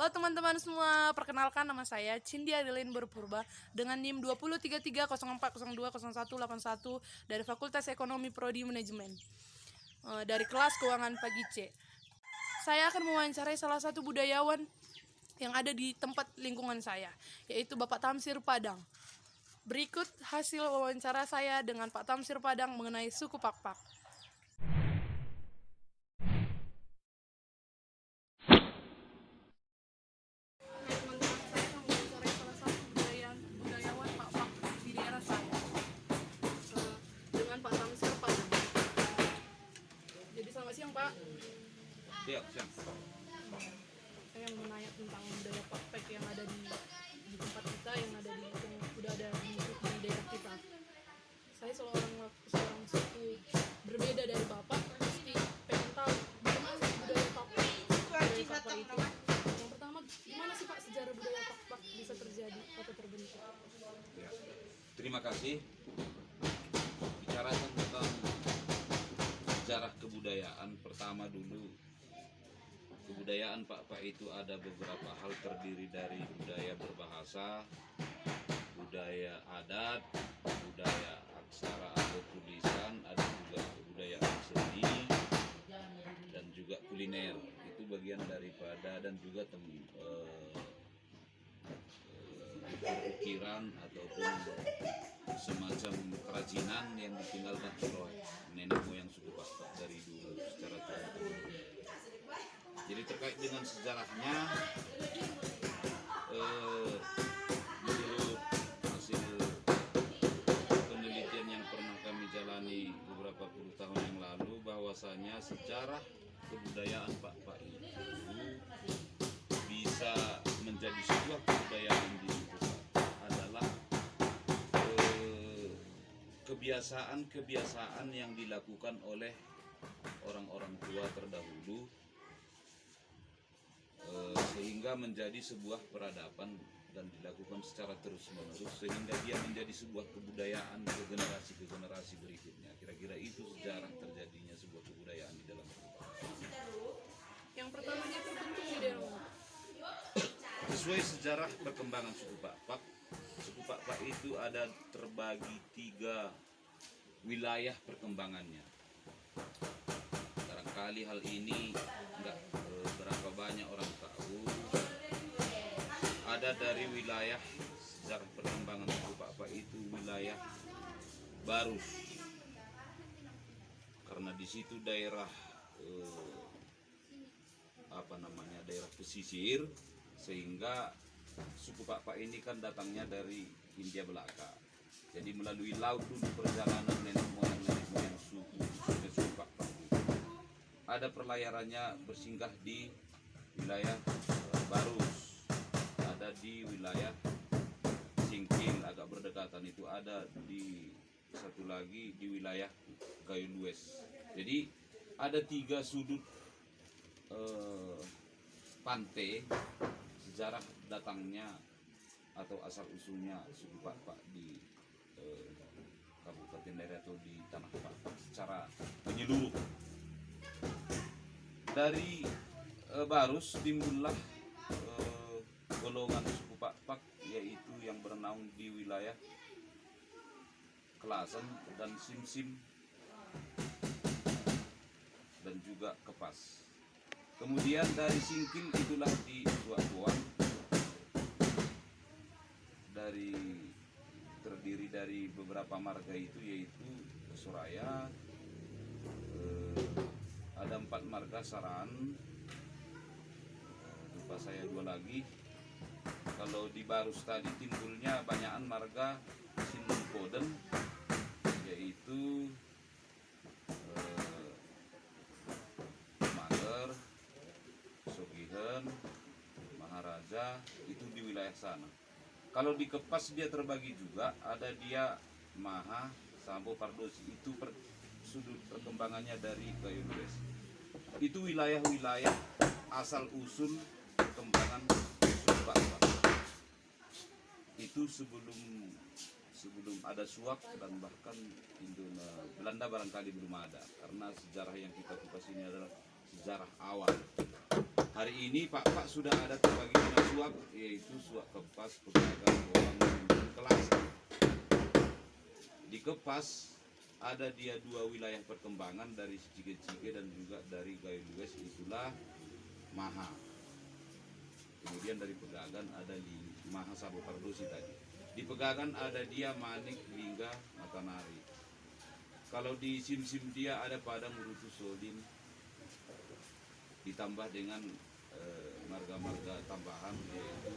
Halo teman-teman semua, perkenalkan nama saya Cindy Adeline Berpurba dengan NIM 203304020181 dari Fakultas Ekonomi Prodi Manajemen dari kelas Keuangan Pagi C. Saya akan mewawancarai salah satu budayawan yang ada di tempat lingkungan saya, yaitu Bapak Tamsir Padang. Berikut hasil wawancara saya dengan Pak Tamsir Padang mengenai suku Pakpak. Jadi selamat siang Pak. Siap. Saya mau nanya tentang budaya Pakpak yang ada di tempat kita, yang udah ada di daerah kita. Saya seorang suku berbeda dari Bapak, pasti pengen tahu bagaimana sih budaya Pakpak itu. Yang pertama, gimana sih Pak sejarah budaya Pakpak bisa terjadi atau terbentuk? Ya. Terima kasih. Bicara tentang sejarah kebudayaan, pertama dulu kebudayaan Pakpak itu ada beberapa hal, terdiri dari budaya berbahasa, budaya adat, budaya aksara atau tulisan, ada juga budaya seni dan juga kuliner. Itu bagian daripada, dan juga ukiran ataupun semacam kerajinan yang ditinggalkan oleh nenek moyang suku Pakpak dari dulu secara turun-temurun. Jadi terkait dengan sejarahnya, menurut hasil penelitian yang pernah kami jalani beberapa puluh tahun yang lalu, bahwasanya sejarah kebudayaan Pakpak itu bisa menjadi sebuah kebudayaan di suku Pakpak adalah kebiasaan yang dilakukan oleh orang-orang tua terdahulu, sehingga menjadi sebuah peradaban dan dilakukan secara terus-menerus, sehingga dia menjadi sebuah kebudayaan ke generasi berikutnya. Kira-kira itu sejarah terjadinya sebuah kebudayaan di dalam Pakpak. Yang pertama dia terbentuk di daerah mana? Sesuai sejarah perkembangan suku Pakpak itu ada terbagi 3 wilayah perkembangannya. Barangkali hal ini enggak berapa banyak orang tahu. Ada dari wilayah sejarah perkembangan suku Pakpak itu wilayah Barus, karena di situ daerah daerah pesisir, sehingga suku Pakpak ini kan datangnya dari Hindia Belaka. Jadi melalui laut dulu perjalanan nenek moyang suku Pakpak. Ada perlayarannya bersinggah di wilayah Barus, ada di wilayah Singkil agak berdekatan, itu ada di satu lagi di wilayah Gayulues. Jadi ada 3 sudut pantai sejarah datangnya atau asal usulnya suku Pakpak di Kabupaten daerah atau di tanah Pakpak secara menyeluruh. Dari Barus timbullah golongan suku Pakpak, yaitu yang bernaung di wilayah Kelasen dan Simsim dan juga Kepas. Kemudian dari Singkil itulah di Suakuan, terdiri dari beberapa marga itu, yaitu Suraya, ada 4 marga Saran, lupa saya 2 lagi. Kalau di Barus tadi timbulnya banyakan marga Sinungkoden, yaitu Mager, Sogihen, Maharaja, itu di wilayah sana. Kalau di Kepas dia terbagi juga, ada dia Maha, Sambo, Pardosi, itu sudut perkembangannya dari Gayulues. Itu wilayah-wilayah asal usul perkembangan suku Pakpak. Itu sebelum ada Suak, dan bahkan Belanda barangkali belum ada, karena sejarah yang kita kupas ini adalah sejarah awal. Hari ini Pak sudah ada terbagi kena suap, yaitu suap Kepas, Pegagan, Golang, dan Kelas. Di Kepas ada dia 2 wilayah perkembangan dari Cige-Cige dan juga dari Gaylues, itulah Maha. Kemudian dari Pegagan ada di Maha Sabo Pardosi tadi. Di Pegagan ada dia Manik, Lingga, Matanari. Kalau di sim-sim dia ada Padang, Rutu, Sodin, ditambah dengan marga-marga tambahan yaitu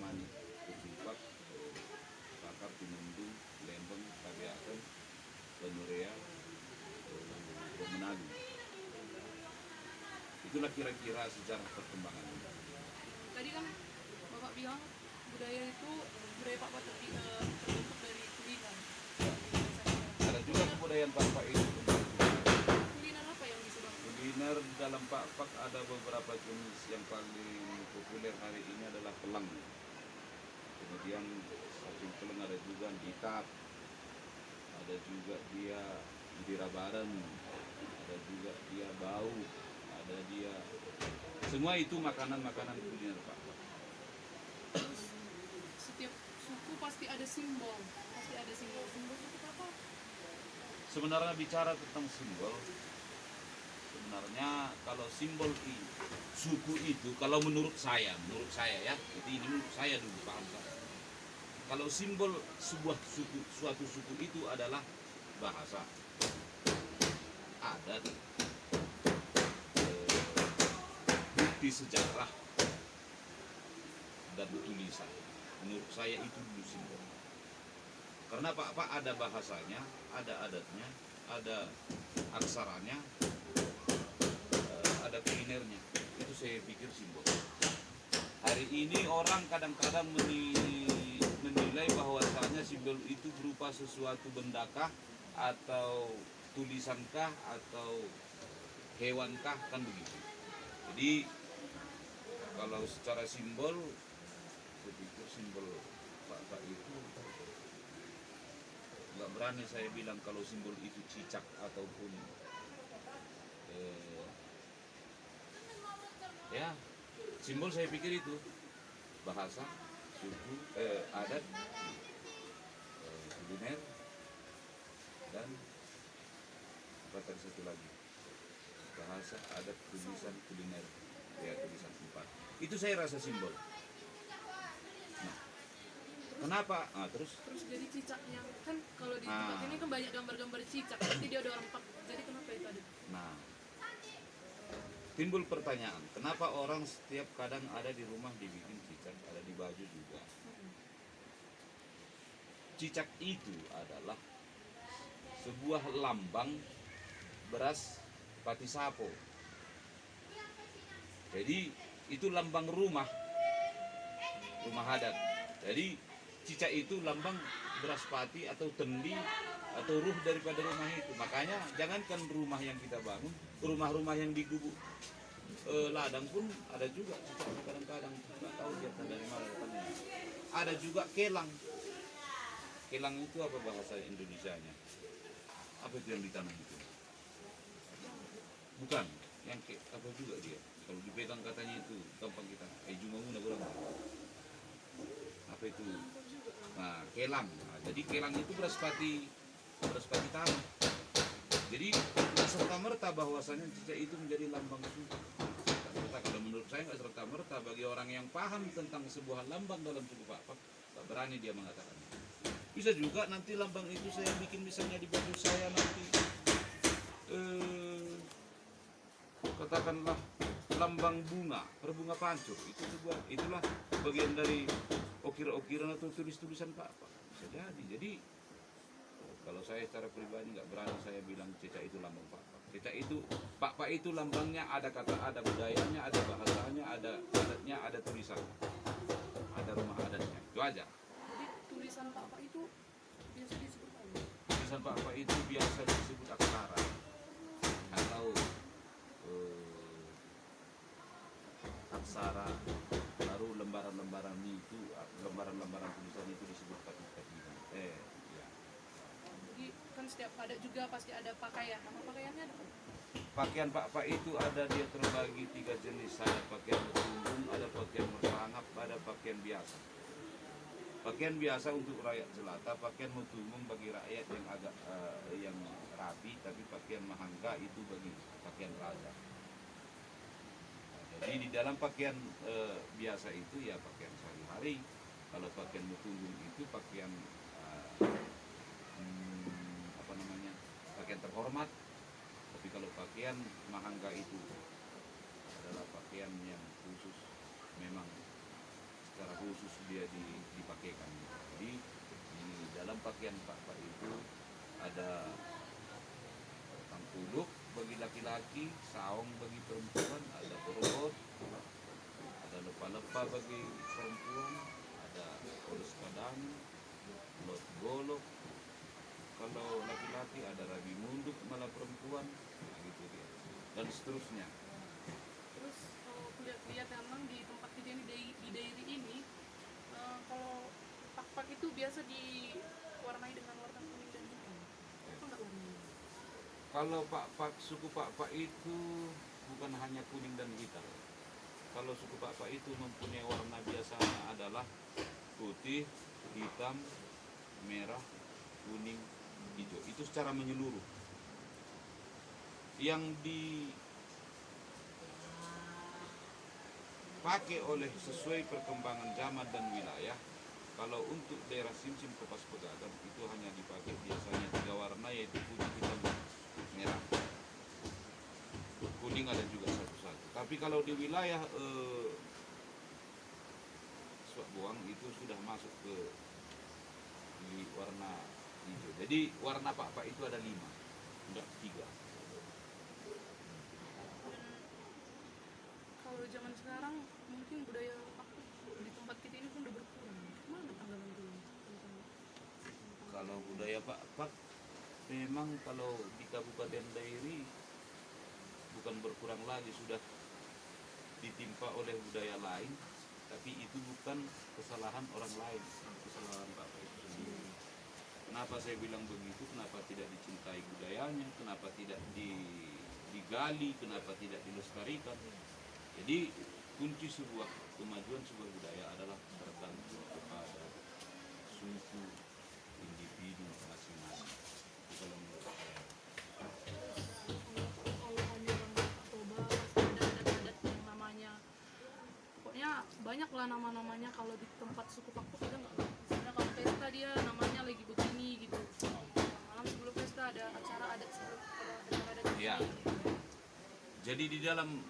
Manik, Ketupat, Bakar, Tinundung, Lembeng, Kabiaken, Penurea, Pemenadu. Itulah kira-kira sejarah perkembangan. Tadi kan Bapak bilang budaya itu budaya Pak terbentuk dari kuliner. Ada juga kebudayaan Pak itu. Kuliner apa yang bisa Bang? Kuliner dalam Pak ada beberapa jenis. Yang paling populer hari ini adalah pelang. Kemudian samping pelang ada juga dikat, ada juga dia birabaran, ada juga dia bau, ada dia, semua itu makanan-makanan kuliner Pak. Terus setiap suku pasti ada simbol. Pasti ada simbol. Simbol itu apa? Sebenarnya bicara tentang simbol, sebenarnya kalau simbol suku itu, kalau menurut saya ya, jadi ini menurut saya dulu paham saya. Kalau simbol sebuah suku, suatu suku itu adalah bahasa, adat, bukti sejarah, dan tulisan. Menurut saya itu dulu simbol. Karena Pak ada bahasanya, ada adatnya, ada aksaranya, ada kulinernya. Itu saya pikir simbol. Hari ini orang kadang-kadang menilai bahwasanya simbol itu berupa sesuatu bendakah atau tulisankah atau hewankah, kan begitu. Jadi kalau secara simbol, saya pikir simbol Pak itu nggak berani saya bilang kalau simbol itu cicak ataupun ya, simbol saya pikir itu bahasa, suku, adat, kuliner, dan apa tadi satu lagi, bahasa, adat, tulisan, kuliner, ya tulisan 4. Itu saya rasa simbol. Nah, kenapa? Terus jadi cicaknya kan kalau di tempat ini kan banyak gambar-gambar cicak. Berarti dia ada orang Pak. Jadi kenapa itu ada? Nah, timbul pertanyaan, kenapa orang setiap kadang ada di rumah dibikin cicak, ada di baju juga. Cicak itu adalah sebuah lambang beras pati sapo. Jadi itu lambang rumah adat. Jadi cicak itu lambang beras pati atau tendi atau ruh daripada rumah itu. Makanya jangankan rumah yang kita bangun, rumah-rumah yang di gubuk ladang pun ada juga cicak kadang-kadang, nggak tahu dia dari mana datangnya. Ada juga kelang. Kelang itu apa bahasa Indonesianya? Apa itu yang ditanam itu? Bukan, yang apa juga dia. Kalau dipegang katanya itu gampang kita. Jumanguna kurang. Apa itu? Nah, kelang. Nah, jadi kelang itu beras pati tanah. Jadi nggak serta merta bahwasanya cicak itu menjadi lambang itu. Kalau menurut saya nggak serta merta. Bagi orang yang paham tentang sebuah lambang dalam suku Pak, nggak berani dia mengatakan. Bisa juga nanti lambang itu saya bikin misalnya di baju saya nanti, katakanlah lambang bunga, berbunga pancur. Itulah bagian dari ukir-ukiran atau tulis-tulisan Pak. Bisa jadi. Jadi kalau saya secara pribadi nggak berani saya bilang cicak itu lambang Pak. Cicak itu Pak itu lambangnya ada kata, ada budayanya, ada bahasanya, ada adatnya, ada tulisan, ada rumah adatnya. Itu aja. Jadi tulisan Pak itu biasa disebut apa? Tulisan Pak itu biasa disebut aksara atau aksara. Baru lembaran-lembaran tulisan itu disebut pati-pati. Ya. Jadi kan setiap adat juga pasti ada pakaian. Nama pakaiannya ada apa? pakaian pak itu ada, dia terbagi 3 jenis. Ada pakaian bertumbung, ada pakaian bersangap, ada pakaian biasa. Pakaian biasa untuk rakyat jelata, pakaian bertumbung bagi rakyat yang agak yang rapi, tapi pakaian mahangga itu bagi pakaian raja. Jadi di dalam pakaian biasa itu ya pakaian sehari-hari. Kalau pakaian bertumbung itu pakaian apa namanya, pakaian terhormat. Tapi kalau pakaian mahangga itu adalah pakaian yang khusus, memang secara khusus dia dipakaikan. Jadi di dalam pakaian pak itu ada tangkuluk bagi laki-laki, saung bagi perempuan, ada perot, ada lepa-lepa bagi perempuan, ada oles kadang, lot golok. Kalau laki-laki ada rabi munduk malah perempuan, nah, gitu dia. Dan seterusnya. Terus kalau lihat memang di tempat kita ini, di daerah ini, kalau pak itu biasa diwarnai dengan warna kuning dan hitam. Apa nggak warnanya? Kalau suku pak itu bukan hanya kuning dan hitam. Kalau suku pak itu mempunyai warna biasanya adalah putih, hitam, merah, kuning, hijau. Itu secara menyeluruh. Yang dipakai oleh sesuai perkembangan zaman dan wilayah. Kalau untuk daerah Simsim Kopas Pegadang itu hanya dipakai biasanya 3 warna, yaitu putih, hitam, merah. Kuning ada juga satu-satu. Tapi kalau di wilayah Suak Boang itu sudah masuk ke di warna hijau. Jadi warna pak itu ada 5, enggak 3. Kalau zaman sekarang mungkin budaya pak di tempat kita ini pun udah berkurang. Mana tanggapan itu tentang Kalau budaya pak memang kalau di Kabupaten Dairi bukan berkurang lagi, sudah ditimpa oleh budaya lain, tapi itu bukan kesalahan orang lain, kesalahan pak itu sendiri. Kenapa saya bilang begitu? Kenapa tidak dicintai budayanya? Kenapa tidak digali? Kenapa tidak dilestarikan? Jadi kunci sebuah kemajuan sebuah budaya adalah tergantung kepada suku individu masing-masing. Itu kalau menurut saya. kalau hanya orang Toba ada adat-adat yang namanya, pokoknya banyak lah nama-namanya. Kalau di tempat suku Pakpuk ada nggak? Misalnya kalau pesta dia namanya lagi begini gitu, malam sebelum pesta ada acara adat adat Ya. begini. Jadi di dalam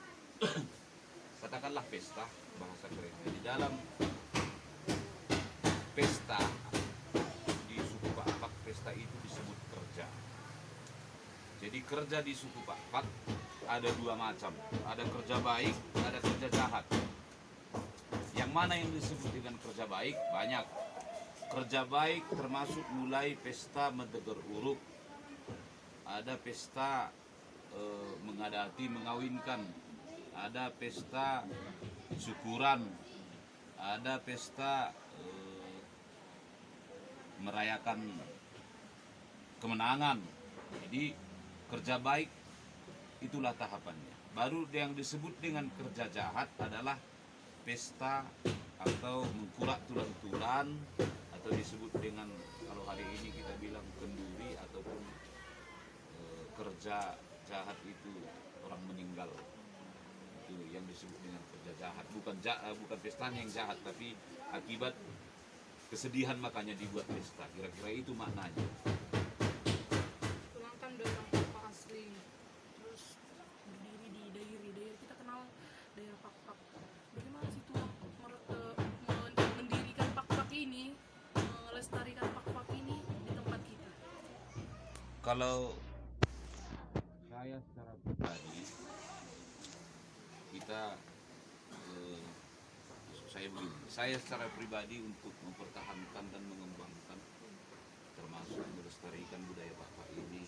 katakanlah pesta, bahasa kerennya, di dalam pesta di suku Pak, pesta itu disebut kerja. Jadi kerja di suku Pak ada 2 macam, ada kerja baik, ada kerja jahat. Yang mana yang disebut dengan kerja baik? Banyak. Kerja baik termasuk mulai pesta mendeger uruk, ada pesta mengadati mengawinkan, ada pesta syukuran, ada pesta merayakan kemenangan. Jadi kerja baik itulah tahapannya. Baru yang disebut dengan kerja jahat adalah pesta atau mengkurak tulan-tulan, atau disebut dengan, kalau hari ini kita bilang kenduri, ataupun kerja jahat itu orang meninggal. Itu yang disebut dengan kerja jahat. Bukan pestanya yang jahat, tapi akibat kesedihan makanya dibuat pesta. Kira-kira itu maknanya. Tulang kan daerah Pak asli, terus berdiri di daerah kita kenal daerah Pak. Bagaimana sih tulang mendirikan Pak ini, melestarikan Pak ini di tempat kita? Kalau saya secara pribadi, saya secara pribadi untuk mempertahankan dan mengembangkan, termasuk melestarikan budaya Pak ini.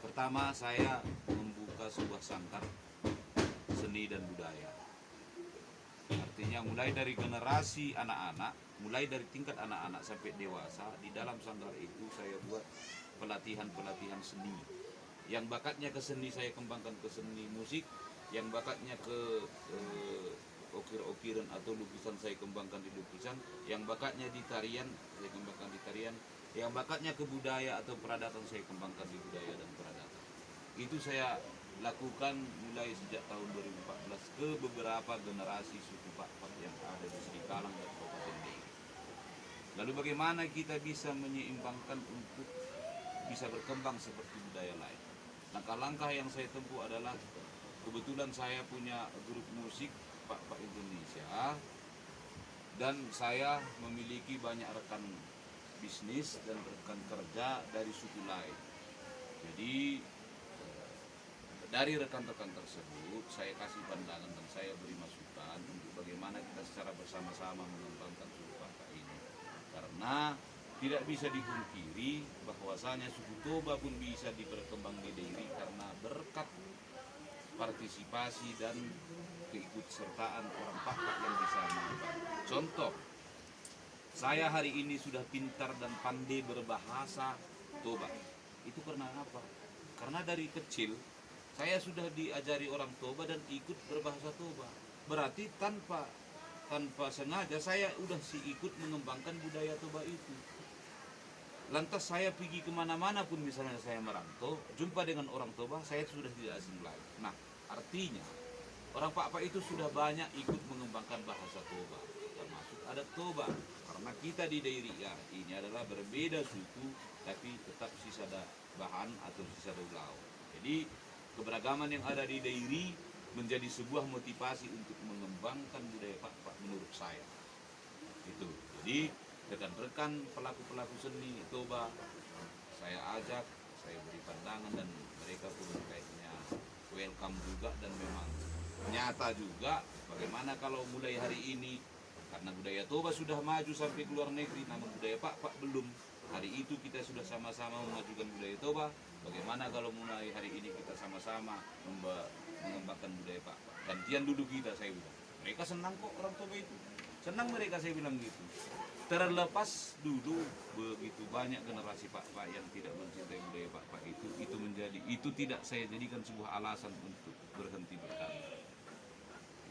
Pertama, saya membuka sebuah sangkar seni dan budaya. Artinya mulai dari generasi anak-anak, mulai dari tingkat anak-anak sampai dewasa, di dalam sanggar itu saya buat pelatihan seni. Yang bakatnya ke seni saya kembangkan ke seni musik, yang bakatnya ke okir-okiran atau lukisan saya kembangkan di lukisan, yang bakatnya di tarian saya kembangkan di tarian, yang bakatnya ke budaya atau peradatan saya kembangkan di budaya dan peradatan. Itu saya lakukan mulai sejak tahun 2014 ke beberapa generasi suku Pak yang ada di Serikalang dan Kabupaten Deiri. Lalu bagaimana kita bisa menyeimbangkan untuk bisa berkembang seperti budaya lain? Langkah-langkah yang saya tempuh adalah, kebetulan saya punya grup musik Pak Indonesia, dan saya memiliki banyak rekan bisnis dan rekan kerja dari suku lain. Jadi dari rekan-rekan tersebut saya kasih pandangan dan saya beri masukan untuk bagaimana kita secara bersama-sama mengembangkan suku Pak ini. Karena tidak bisa dipungkiri bahwasanya suku Toba pun bisa diperkembang di Deiri karena berkat partisipasi dan keikutsertaan orang Pak yang bisa mengembangkan. Contoh, saya hari ini sudah pintar dan pandai berbahasa Toba. Itu karena apa? Karena dari kecil saya sudah diajari orang Toba dan ikut berbahasa Toba. Berarti tanpa sengaja saya udah ikut mengembangkan budaya Toba itu. Lantas saya pergi kemana-mana pun, misalnya saya merantau, jumpa dengan orang Toba, saya sudah tidak asing lagi. Nah, artinya orang Pak itu sudah banyak ikut mengembangkan bahasa Toba, termasuk adat Toba. Karena kita di Deiri ya, ini adalah berbeda suku, tapi tetap sisa bahan atau sisa daulau. Jadi keberagaman yang ada di Deiri menjadi sebuah motivasi untuk mengembangkan budaya Pak menurut saya. Itu. Jadi rekan-rekan pelaku-pelaku seni Toba saya ajak, saya beri pandangan, dan mereka pun kayaknya welcome juga, dan memang nyata juga bagaimana kalau mulai hari ini, karena budaya Toba sudah maju sampai ke luar negeri, namun budaya Pak belum. Hari itu kita sudah sama-sama memajukan budaya Toba. Bagaimana kalau mulai hari ini kita sama-sama mengembangkan budaya Pak? Gantian duduk kita, saya bilang. Mereka senang kok orang Toba itu. Senang mereka, saya bilang gitu. Terlepas dulu begitu banyak generasi Pak yang tidak mencintai budaya Pak itu tidak saya jadikan sebuah alasan untuk berhenti berkarya.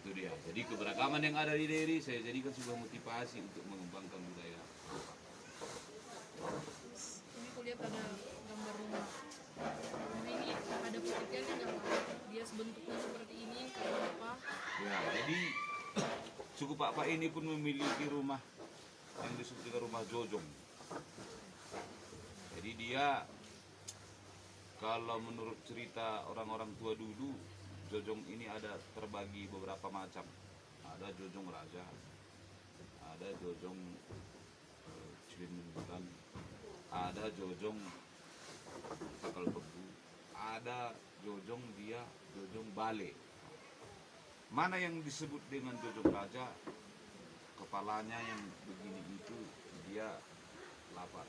Itu dia. Jadi keberagaman yang ada di Deiri saya jadikan sebuah motivasi untuk mengembangkan budaya. Ini kulihat ada gambar rumah. Rumah ini ada penelitiannya nggak Pak? Dia bentuknya seperti ini karena apa? Ya, jadi suku Pak ini pun memiliki rumah yang disebut dengan rumah Jojong. Jadi dia, kalau menurut cerita orang-orang tua dulu, Jojong ini ada terbagi beberapa macam. Ada Jojong Raja, ada Jojong Cilinundulan, ada Jojong Takal Bebu, ada Jojong Bale. Mana yang disebut dengan Jojong Raja, kepalanya yang begini itu dia lapar,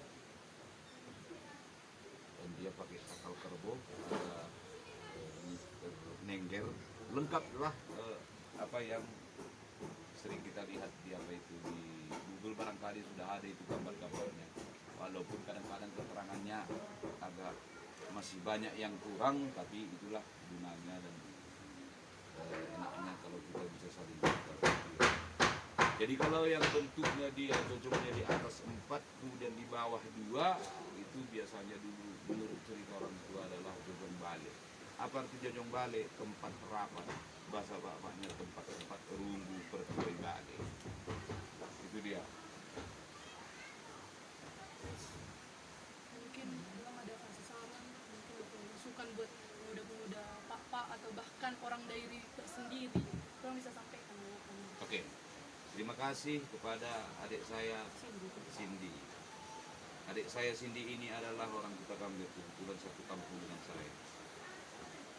dan dia pakai sakal kerbau, ada nengger, lengkap lah apa yang sering kita lihat di Google, barangkali sudah ada itu gambar-gambarnya, walaupun kadang-kadang keterangannya agak masih banyak yang kurang, tapi itulah gunanya dan enaknya kalau kita bisa saling berbagi. Jadi kalau yang bentuknya dia Jojongnya di atas 4, kemudian di bawah 2, itu biasanya dulu menurut cerita orang tua adalah Jojong Bale. Apa arti Jojong Bale? Tempat rapat. Bahasa bapaknya tempat rumbu pertuai bale. Itu dia. Mungkin belum ada kasih saran mungkin atau masukan buat pemuda-pemuda Pak atau bahkan orang Deiri tersendiri, kalau bisa sampaikan. Oke. Terima kasih kepada adik saya Cindy. Adik saya Cindy ini adalah orang Kota Gambir, kebetulan satu kampung dengan saya.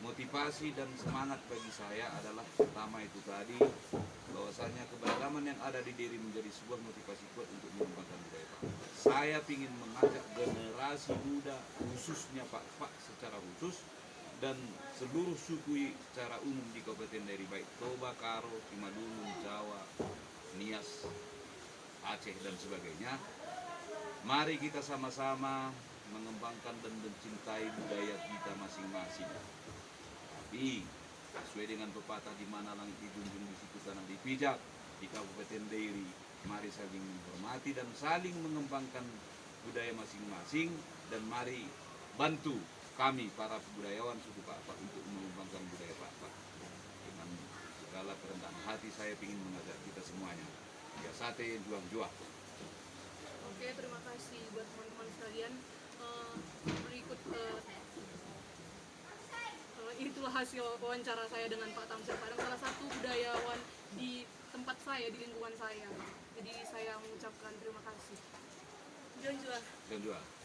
Motivasi dan semangat bagi saya adalah pertama itu tadi, bahwasanya keberagaman yang ada di Deiri menjadi sebuah motivasi kuat untuk mengembangkan budaya Pak. Saya ingin mengajak generasi muda, khususnya Pak secara khusus, dan seluruh suku secara umum di Kabupaten Deiri, baik Toba, Karo, Simalungun, Jawa, Nias, Aceh dan sebagainya. Mari kita sama-sama mengembangkan dan mencintai budaya kita masing-masing. Tapi sesuai dengan pepatah di mana langit dijunjung di situ tanah dipijak, di Kabupaten Dairi, mari saling menghormati dan saling mengembangkan budaya masing-masing, dan mari bantu kami para budayawan suku Pak untuk mengembangkan budaya Pak. Dengan segala kerendahan hati saya ingin mengajak kita semuanya, ya sate juang-juang. Oke, terima kasih buat teman-teman sekalian. Berikut itulah hasil wawancara saya dengan Pak Tamsir Padang, salah satu budayawan di tempat saya, di lingkungan saya. Jadi saya mengucapkan terima kasih. Juang-juang. Juang-juang.